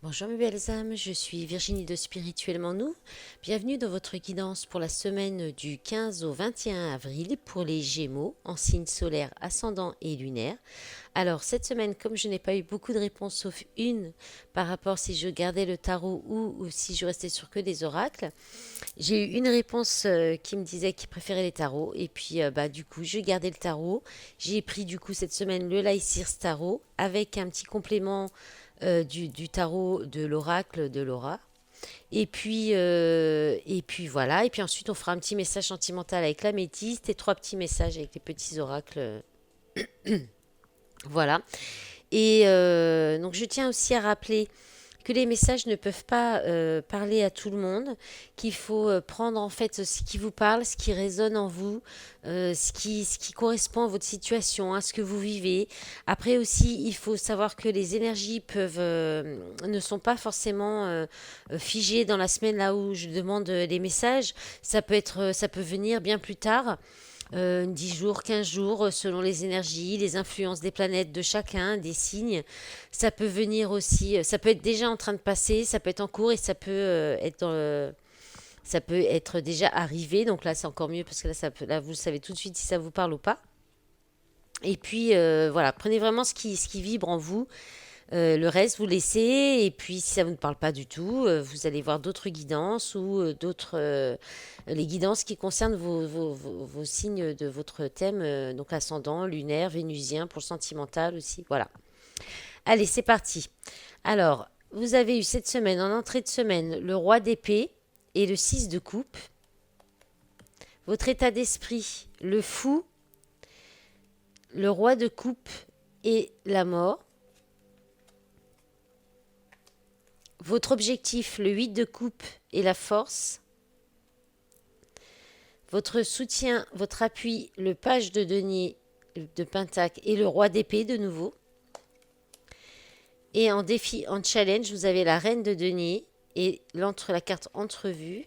Bonjour mes belles âmes, je suis Virginie de Spirituellement Nous. Bienvenue dans votre guidance pour la semaine du 15 au 21 avril pour les Gémeaux en signe solaire, ascendant et lunaire. Alors cette semaine, comme je n'ai pas eu beaucoup de réponses sauf une par rapport si je gardais le tarot ou si je restais sur que des oracles, j'ai eu une réponse qui me disait qu'il préférait les tarots et puis du coup je gardais le tarot. J'ai pris du coup cette semaine le Lysirs Tarot avec un petit complément du tarot de l'oracle de Laura. Et puis voilà. Et puis ensuite, on fera un petit message sentimental avec la métiste et trois petits messages avec les petits oracles. Voilà. Et donc, je tiens aussi à rappeler que les messages ne peuvent pas parler à tout le monde, qu'il faut prendre en fait ce qui vous parle, ce qui résonne en vous, ce qui correspond à votre situation, à ce que vous vivez. Après aussi, il faut savoir que les énergies ne sont pas forcément figées dans la semaine là où je demande les messages. Ça peut venir bien plus tard. 10 jours, 15 jours, selon les énergies, les influences des planètes de chacun, des signes. Ça peut venir aussi, ça peut être déjà en train de passer, ça peut être en cours et ça peut être déjà arrivé. Donc là, c'est encore mieux parce que là, vous savez tout de suite si ça vous parle ou pas. Et puis, voilà, prenez vraiment ce qui vibre en vous. Le reste, vous laissez. Et puis, si ça ne vous parle pas du tout, vous allez voir d'autres guidances ou les guidances qui concernent vos signes de votre thème, donc ascendant, lunaire, vénusien, pour le sentimental aussi. Voilà. Allez, c'est parti. Alors, vous avez eu cette semaine, en entrée de semaine, le roi d'épée et le 6 de coupe. Votre état d'esprit, le fou, le roi de coupe et la mort. Votre objectif, le 8 de coupe et la force. Votre soutien, votre appui, le page de denier de Pentacle et le roi d'épée de nouveau. Et en défi, en challenge, vous avez la reine de denier et la carte entrevue.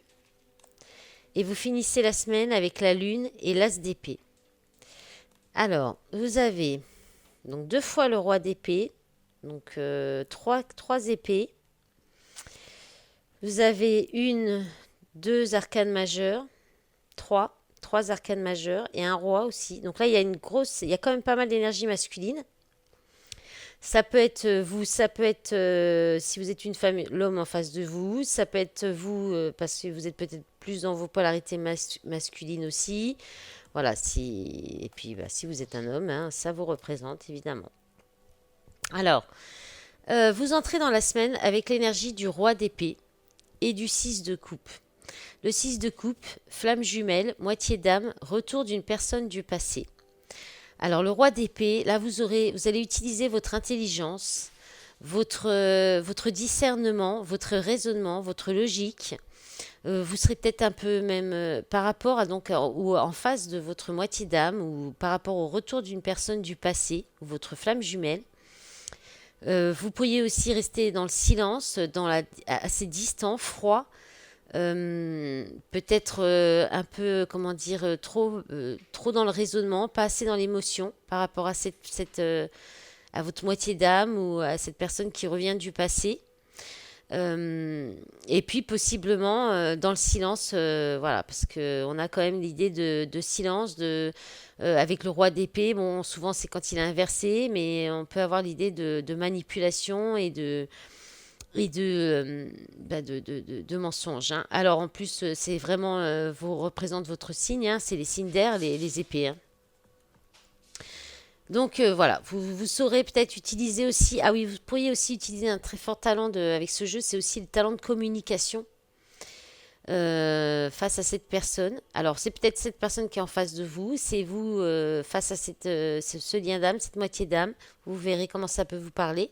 Et vous finissez la semaine avec la lune et l'as d'épée. Alors, vous avez donc deux fois le roi d'épée, donc trois épées. Vous avez deux arcanes majeures, trois arcanes majeures et un roi aussi. Donc là, il y a quand même pas mal d'énergie masculine. Ça peut être vous, ça peut être si vous êtes une femme, l'homme en face de vous. Ça peut être vous parce que vous êtes peut-être plus dans vos polarités masculines aussi. Voilà, et puis si vous êtes un homme, hein, ça vous représente évidemment. Alors, vous entrez dans la semaine avec l'énergie du roi d'épée et du 6 de coupe. Le 6 de coupe, flamme jumelle, moitié d'âme, retour d'une personne du passé. Alors le roi d'épée, là vous allez utiliser votre intelligence, votre discernement, votre raisonnement, votre logique. Vous serez peut-être un peu même par rapport à ou en face de votre moitié d'âme ou par rapport au retour d'une personne du passé ou votre flamme jumelle. Vous pourriez aussi rester dans le silence, assez distant, froid, peut-être un peu, comment dire, trop dans le raisonnement, pas assez dans l'émotion par rapport à à votre moitié d'âme ou à cette personne qui revient du passé. Et puis possiblement dans le silence, voilà, parce que on a quand même l'idée de silence, avec le roi d'épée. Bon, souvent c'est quand il est inversé, mais on peut avoir l'idée de manipulation et de mensonges, hein. Alors en plus, c'est vraiment, vous représente votre signe, hein, c'est les signes d'air, les épées, hein. Donc voilà, vous saurez peut-être utiliser aussi, ah oui, vous pourriez aussi utiliser un très fort talent avec ce jeu, c'est aussi le talent de communication face à cette personne. Alors c'est peut-être cette personne qui est en face de vous, c'est vous face à ce lien d'âme, cette moitié d'âme, vous verrez comment ça peut vous parler.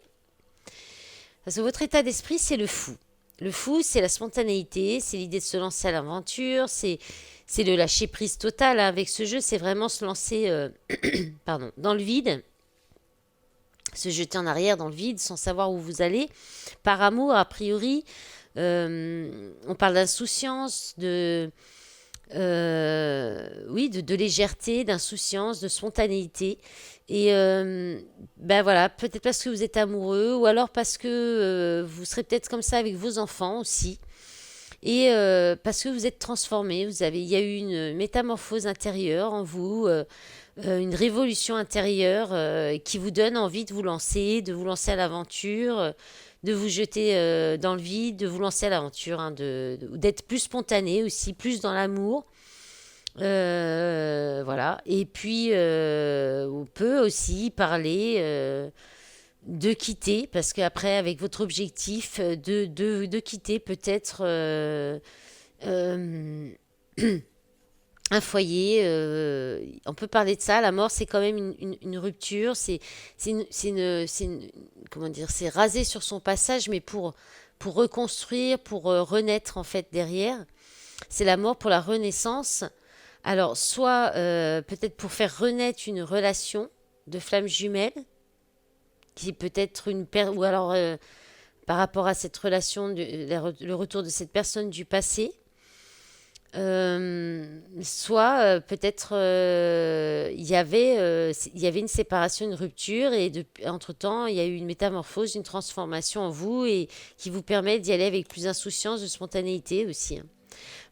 Parce que votre état d'esprit, c'est le fou. Le fou, c'est la spontanéité, c'est l'idée de se lancer à l'aventure, c'est le lâcher prise total, hein. Avec ce jeu, c'est vraiment se lancer pardon, dans le vide, se jeter en arrière dans le vide sans savoir où vous allez. Par amour, a priori, on parle d'insouciance, oui, de légèreté, d'insouciance, de spontanéité. Et ben voilà, peut-être parce que vous êtes amoureux ou alors parce que vous serez peut-être comme ça avec vos enfants aussi. Et parce que vous êtes transformé, il y a eu une métamorphose intérieure en vous, une révolution intérieure qui vous donne envie de vous lancer à l'aventure, de vous jeter dans le vide, de vous lancer à l'aventure, hein, d'être plus spontané aussi, plus dans l'amour. Voilà. Et puis, on peut aussi parler de quitter, parce qu'après, avec votre objectif, de quitter peut-être euh, un foyer. On peut parler de ça. La mort, c'est quand même une rupture. Comment dire, c'est raser sur son passage, mais pour reconstruire, pour renaître en fait derrière. C'est la mort pour la renaissance. Alors, soit peut-être pour faire renaître une relation de flammes jumelles, qui peut être ou alors par rapport à cette relation, le retour de cette personne du passé. Soit peut-être il y avait une séparation, une rupture, et entre-temps, il y a eu une métamorphose, une transformation en vous, et qui vous permet d'y aller avec plus d'insouciance, de spontanéité aussi, hein.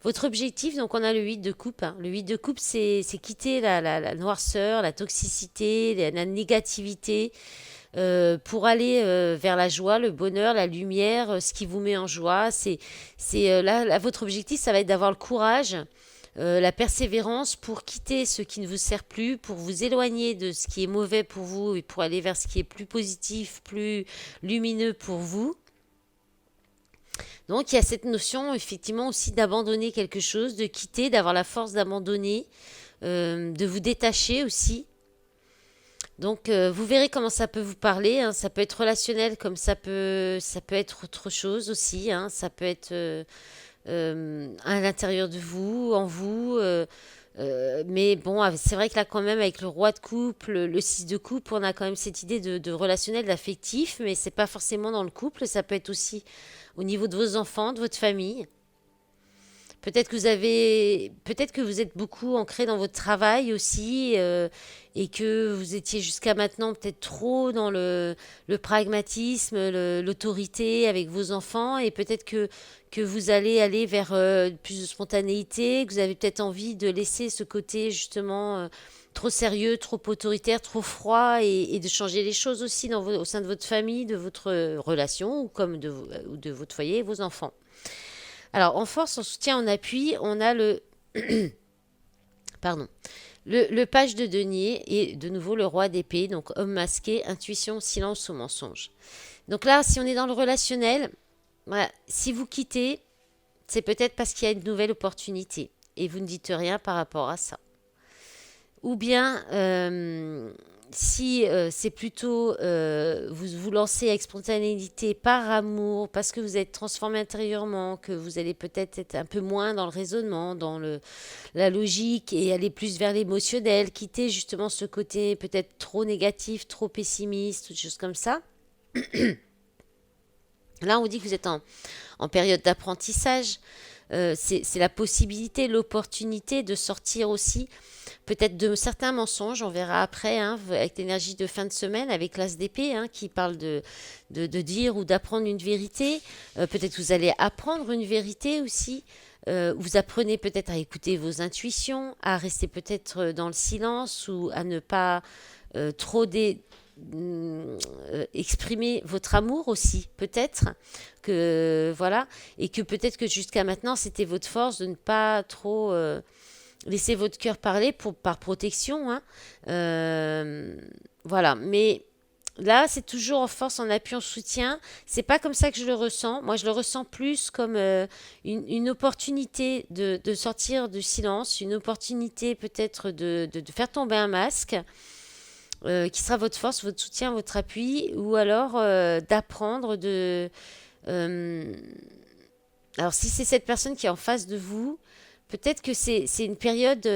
Votre objectif, donc on a le 8 de coupe, hein. Le 8 de coupe, c'est quitter la noirceur, la toxicité, la négativité, pour aller vers la joie, le bonheur, la lumière, ce qui vous met en joie. Là, votre objectif, ça va être d'avoir le courage, la persévérance pour quitter ce qui ne vous sert plus, pour vous éloigner de ce qui est mauvais pour vous et pour aller vers ce qui est plus positif, plus lumineux pour vous. Donc il y a cette notion effectivement aussi d'abandonner quelque chose, de quitter, d'avoir la force d'abandonner, de vous détacher aussi. Donc vous verrez comment ça peut vous parler, hein. Ça peut être relationnel comme ça peut être autre chose aussi, hein. Ça peut être à l'intérieur de vous, en vous. Mais bon, c'est vrai que là quand même avec le roi de coupe, le 6 de coupe, on a quand même cette idée de relationnel, d'affectif, mais c'est pas forcément dans le couple, ça peut être aussi au niveau de vos enfants, de votre famille. Peut-être que vous êtes beaucoup ancré dans votre travail aussi, et que vous étiez jusqu'à maintenant peut-être trop dans le pragmatisme, l'autorité avec vos enfants, et peut-être que vous allez aller vers plus de spontanéité, que vous avez peut-être envie de laisser ce côté justement trop sérieux, trop autoritaire, trop froid, et de changer les choses aussi au sein de votre famille, de votre relation, ou de votre foyer et vos enfants. Alors, en force, en soutien, en appui, on a pardon, le page de denier et de nouveau le roi d'épée, donc homme masqué, intuition, silence ou mensonge. Donc là, si on est dans le relationnel, voilà, si vous quittez, c'est peut-être parce qu'il y a une nouvelle opportunité et vous ne dites rien par rapport à ça. Ou bien, si c'est plutôt vous vous lancez avec spontanéité par amour, parce que vous êtes transformé intérieurement, que vous allez peut-être être un peu moins dans le raisonnement, la logique, et aller plus vers l'émotionnel, quitter justement ce côté peut-être trop négatif, trop pessimiste, toutes choses comme ça. Là, on vous dit que vous êtes en période d'apprentissage. C'est la possibilité, l'opportunité de sortir aussi peut-être de certains mensonges, on verra après, hein, avec l'énergie de fin de semaine, avec l'as d'épée, hein, qui parle de dire ou d'apprendre une vérité. Peut-être que vous allez apprendre une vérité aussi. Vous apprenez peut-être à écouter vos intuitions, à rester peut-être dans le silence, ou à ne pas trop exprimer votre amour aussi, peut-être que voilà, et que peut-être que jusqu'à maintenant c'était votre force de ne pas trop laisser votre cœur parler par protection, hein. Voilà, mais là c'est toujours en force, en appui, en soutien. C'est pas comme ça que je le ressens. Moi je le ressens plus comme une opportunité de sortir du silence, une opportunité peut-être de faire tomber un masque, qui sera votre force, votre soutien, votre appui, ou alors d'apprendre euh, alors si c'est cette personne qui est en face de vous, peut-être que c'est une période,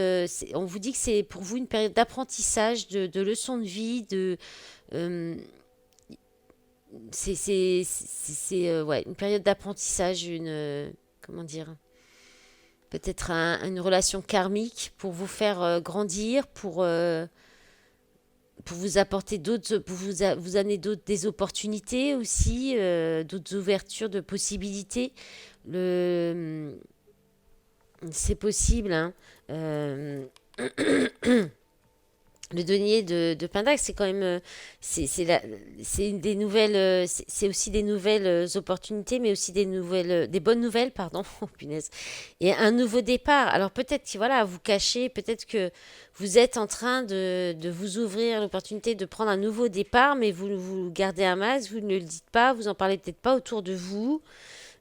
on vous dit que c'est pour vous une période d'apprentissage, de leçons de vie, euh, ouais, une période d'apprentissage, comment dire, peut-être une relation karmique pour vous faire grandir, pour vous apporter d'autres, pour vous amener d'autres, des opportunités aussi, d'autres ouvertures de possibilités. Le, c'est possible, hein. Euh, Le denier de Pindac, c'est quand même, c'est des nouvelles, c'est aussi des nouvelles opportunités, mais aussi des nouvelles, des bonnes nouvelles, pardon, oh, punaise, et un nouveau départ. Alors peut-être que voilà, vous cachez, peut-être que vous êtes en train de vous ouvrir l'opportunité de prendre un nouveau départ, mais vous gardez un masque, vous ne le dites pas, vous en parlez peut-être pas autour de vous.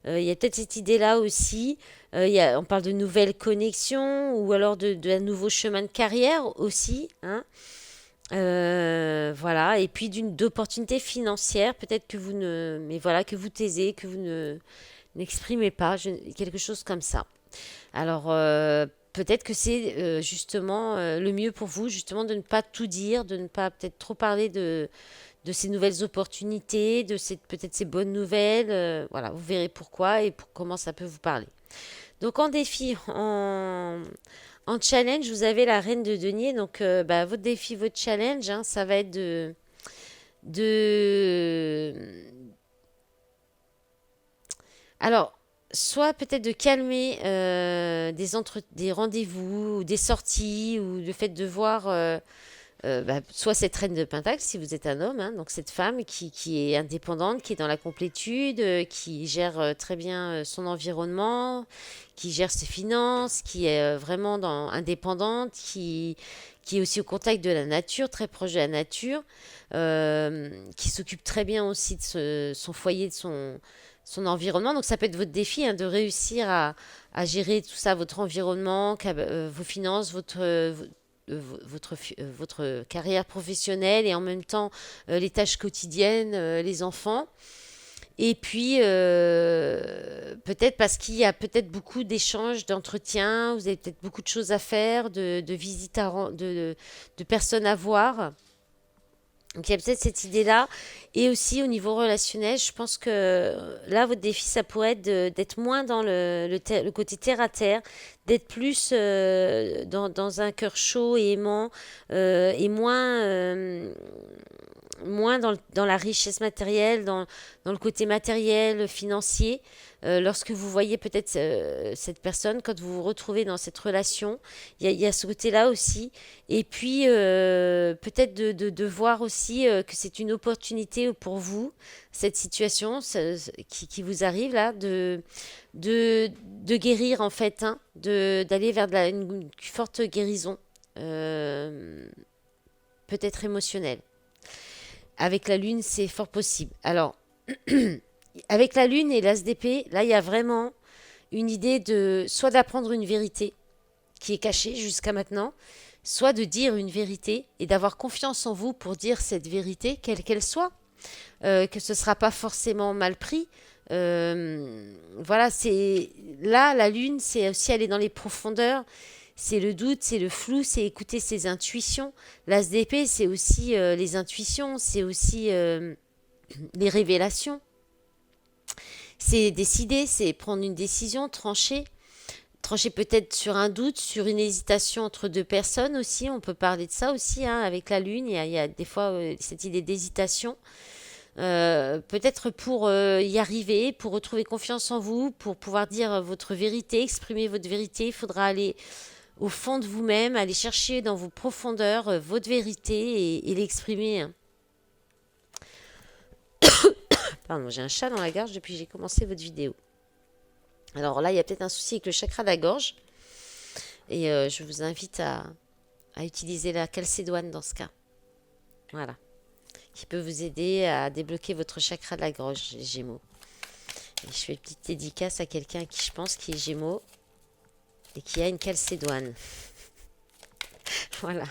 Il y a peut-être cette idée-là aussi. On parle de nouvelles connexions ou alors de un nouveau chemin de carrière aussi, hein. Voilà, et puis d'opportunités financières, peut-être que vous ne, mais voilà, que vous taisez, que vous ne n'exprimez pas, quelque chose comme ça. Alors, peut-être que c'est justement le mieux pour vous, justement, de ne pas tout dire, de ne pas peut-être trop parler de ces nouvelles opportunités, peut-être ces bonnes nouvelles. Voilà, vous verrez pourquoi et comment ça peut vous parler. Donc en défi, en challenge, vous avez la reine de denier. Donc bah, votre défi, votre challenge, hein, ça va être de... Alors, soit peut-être de calmer des rendez-vous, ou des sorties, ou le fait de voir bah, soit cette reine de Pentacle, si vous êtes un homme, hein, donc cette femme qui est indépendante, qui est dans la complétude, qui gère très bien son environnement, qui gère ses finances, qui est vraiment indépendante, qui est aussi au contact de la nature, très proche de la nature, qui s'occupe très bien aussi de son foyer, de son environnement. Donc ça peut être votre défi, hein, de réussir à gérer tout ça, votre environnement, vos finances, votre carrière professionnelle et en même temps les tâches quotidiennes, les enfants. Et puis, peut-être parce qu'il y a peut-être beaucoup d'échanges, d'entretiens, vous avez peut-être beaucoup de choses à faire, de visites de personnes à voir. Donc il y a peut-être cette idée-là. Et aussi au niveau relationnel, je pense que là, votre défi, ça pourrait être d'être moins dans le côté terre à terre, d'être plus dans un cœur chaud et aimant, et moins dans la richesse matérielle, dans le côté matériel, financier. Lorsque vous voyez peut-être cette personne, quand vous vous retrouvez dans cette relation, il y a ce côté-là aussi. Et puis, peut-être de voir aussi que c'est une opportunité pour vous, cette situation qui vous arrive là, de guérir en fait, hein, d'aller vers une forte guérison, euh, peut-être émotionnelle. Avec la lune, c'est fort possible. Alors, avec la lune et l'ASDP, là, il y a vraiment une idée de soit d'apprendre une vérité qui est cachée jusqu'à maintenant, soit de dire une vérité et d'avoir confiance en vous pour dire cette vérité, quelle qu'elle soit, que ce ne sera pas forcément mal pris. Voilà, c'est là, la lune, c'est aussi aller dans les profondeurs. C'est le doute, c'est le flou, c'est écouter ses intuitions. L'ASDP, c'est aussi les intuitions, c'est aussi les révélations. C'est décider, c'est prendre une décision, trancher. Trancher peut-être sur un doute, sur une hésitation entre deux personnes aussi. On peut parler de ça aussi, hein, avec la lune. Il y a des fois cette idée d'hésitation. Peut-être pour y arriver, pour retrouver confiance en vous, pour pouvoir dire votre vérité, exprimer votre vérité, il faudra aller au fond de vous-même, aller chercher dans vos profondeurs votre vérité et l'exprimer, hein. Pardon, j'ai un chat dans la gorge depuis que j'ai commencé votre vidéo. Alors là, il y a peut-être un souci avec le chakra de la gorge. Et je vous invite à utiliser la calcédoine dans ce cas. Voilà. Qui peut vous aider à débloquer votre chakra de la gorge, les Gémeaux. Et je fais une petite dédicace à quelqu'un qui je pense qui est Gémeaux et qui a une calcédoine. Voilà.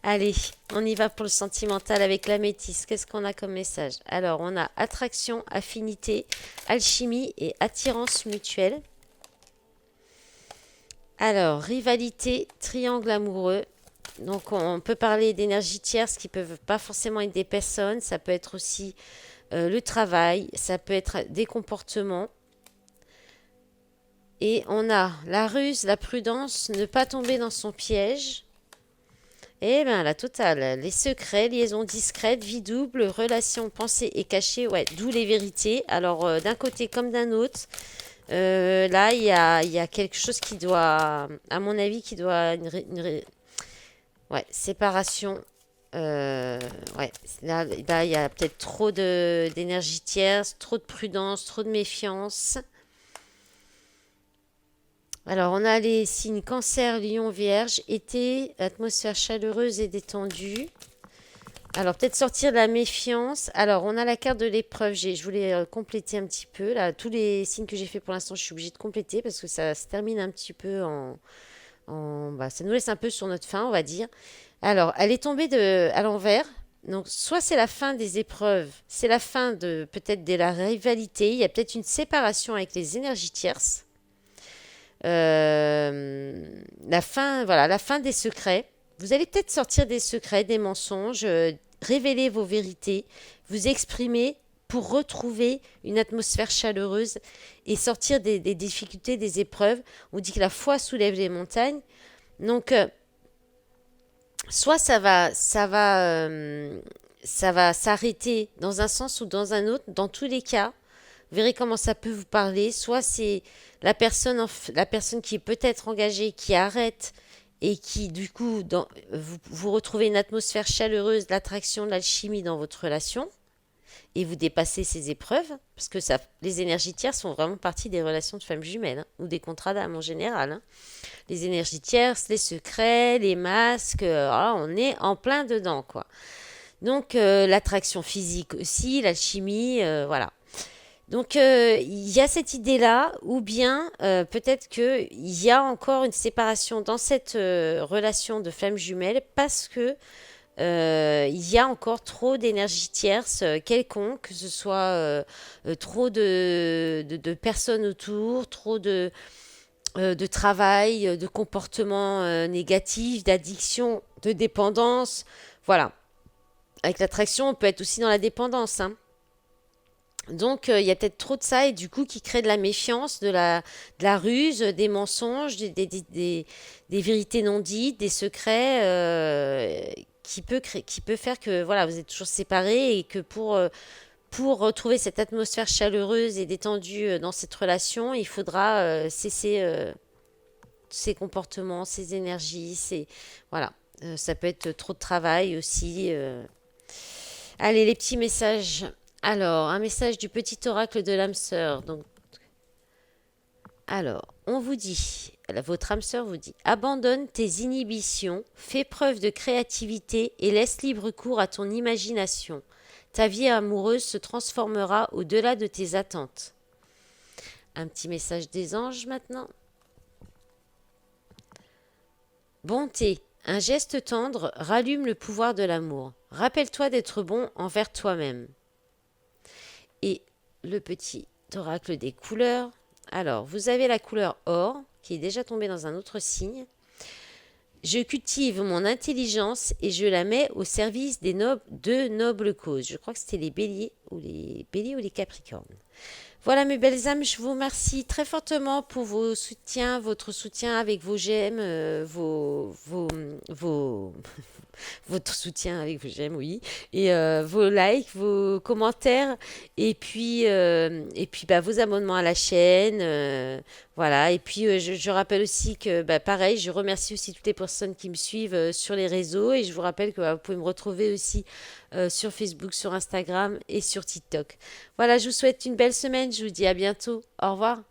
Allez, on y va pour le sentimental avec la métisse. Qu'est-ce qu'on a comme message? Alors, on a attraction, affinité, alchimie et attirance mutuelle. Alors, rivalité, triangle amoureux. Donc, on peut parler d'énergie tierce qui ne peuvent pas forcément être des personnes. Ça peut être aussi le travail. Ça peut être des comportements. Et on a la ruse, la prudence, ne pas tomber dans son piège. Et bien la totale, les secrets, liaison discrète, vie double, relation pensée et cachée, ouais, d'où les vérités. Alors d'un côté comme d'un autre, là il y a quelque chose qui doit, à mon avis, qui doit ouais, séparation. Euh, ouais, là, il y a peut-être trop d'énergie tierce, trop de prudence, trop de méfiance. Alors, on a les signes Cancer, Lion, Vierge, été, atmosphère chaleureuse et détendue. Alors, peut-être sortir de la méfiance. Alors, on a la carte de l'épreuve. Je voulais compléter un petit peu. Là, tous les signes que j'ai fait pour l'instant, je suis obligée de compléter parce que ça se termine un petit peu bah, ça nous laisse un peu sur notre fin, on va dire. Alors, elle est tombée à l'envers. Donc, soit c'est la fin des épreuves, c'est la fin de peut-être de la rivalité. Il y a peut-être une séparation avec les énergies tierces. La fin, voilà, la fin des secrets. Vous allez peut-être sortir des secrets, des mensonges, révéler vos vérités, vous exprimer pour retrouver une atmosphère chaleureuse et sortir des difficultés, des épreuves. On dit que la foi soulève les montagnes. Donc, soit ça va s'arrêter dans un sens ou dans un autre. Dans tous les cas, vous verrez comment ça peut vous parler. Soit c'est la personne qui est peut-être engagée, qui arrête et qui, du coup, vous retrouvez une atmosphère chaleureuse, de l'attraction, de l'alchimie dans votre relation et vous dépassez ces épreuves. Parce que les énergies tierces font vraiment partie des relations de femmes jumelles hein, ou des contrats d'âme en général. Hein. Les énergies tierces, les secrets, les masques, on est en plein dedans, quoi. Donc, l'attraction physique aussi, l'alchimie, voilà. Donc, il y a cette idée-là, ou bien peut-être qu'il y a encore une séparation dans cette relation de flammes jumelles parce que il y a encore trop d'énergie tierce quelconque, que ce soit trop de personnes autour, trop de travail, de comportements négatifs, d'addiction, de dépendance. Voilà. Avec l'attraction, on peut être aussi dans la dépendance, hein. Donc, il y a peut-être trop de ça et du coup, qui crée de la méfiance, de la ruse, des mensonges, des vérités non dites, des secrets qui peut faire que voilà, vous êtes toujours séparés et que pour retrouver cette atmosphère chaleureuse et détendue dans cette relation, il faudra cesser ces comportements, ces énergies, voilà. Ça peut être trop de travail aussi. Allez, les petits messages. Alors, un message du petit oracle de l'âme sœur. Donc, alors, on vous dit, votre âme sœur vous dit, abandonne tes inhibitions, fais preuve de créativité et laisse libre cours à ton imagination. Ta vie amoureuse se transformera au-delà de tes attentes. Un petit message des anges maintenant. Bonté, un geste tendre rallume le pouvoir de l'amour. Rappelle-toi d'être bon envers toi-même. Et le petit oracle des couleurs. Alors, vous avez la couleur or, qui est déjà tombée dans un autre signe. Je cultive mon intelligence et je la mets au service de nobles causes. Je crois que c'était les béliers ou les capricornes. Voilà mes belles âmes, je vous remercie très fortement pour votre soutien avec vos j'aime, votre soutien avec vos j'aime, oui, et vos likes, vos commentaires, et puis bah, vos abonnements à la chaîne, voilà. Et puis je rappelle aussi que bah, pareil, je remercie aussi toutes les personnes qui me suivent sur les réseaux, et je vous rappelle que bah, vous pouvez me retrouver aussi sur Facebook, sur Instagram et sur TikTok. Voilà, je vous souhaite une belle semaine. Je vous dis à bientôt. Au revoir.